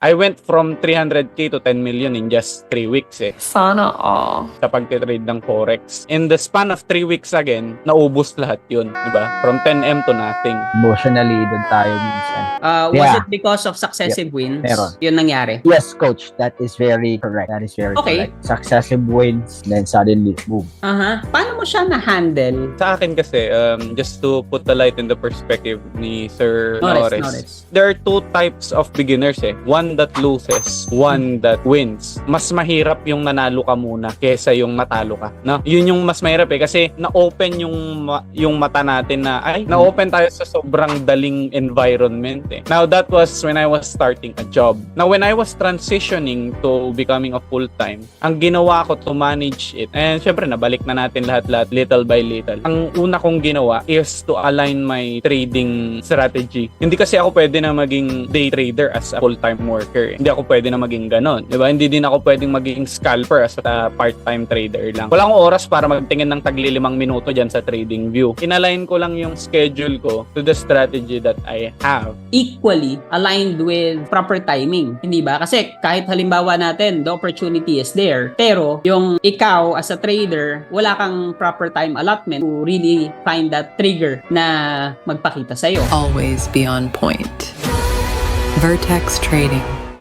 I went from 300k to 10 million in just 3 weeks eh. Sana all. Sa pagtitrade ng Forex. In the span of 3 weeks again, naubos lahat yun. Diba? From 10M to nothing. Emotionally, doon tayo minsan. Was Yeah. it because of successive wins? Meron. Yun nangyari? Yes, coach. That is very correct. That is very Okay. correct. Successive wins, then suddenly, boom. Paano mo siya na-handle? Sa akin kasi, just to put the light in the perspective ni Sir Norris. There are two types of beginners eh. One that loses, one that wins. Mas mahirap yung nanalo ka muna kesa yung matalo ka. No? Yun yung mas mahirap eh kasi na-open yung mata natin na na-open tayo sa sobrang daling environment eh. Now that was when I was starting a job. Now when I was transitioning to becoming a full-time, ang ginawa ko to manage it, and syempre nabalik na natin lahat-lahat little by little. Ang una kong ginawa is to align my trading strategy. Hindi kasi ako pwede na maging day trader as a full-time worker. Hindi ako pwede na maging ganon. Diba? Hindi din ako pwedeng maging scalper as a part-time trader lang. Wala akong oras para magtingin ng tagli 5 minuto dyan sa trading view. Inalign ko lang yung schedule ko to the strategy that I have. Equally aligned with proper timing. Hindi ba? Kasi kahit halimbawa natin, the opportunity is there. Pero yung ikaw as a trader, wala kang proper time allotment to really find that trigger na magpakita sa'yo. Always be on point. Vertex Trading.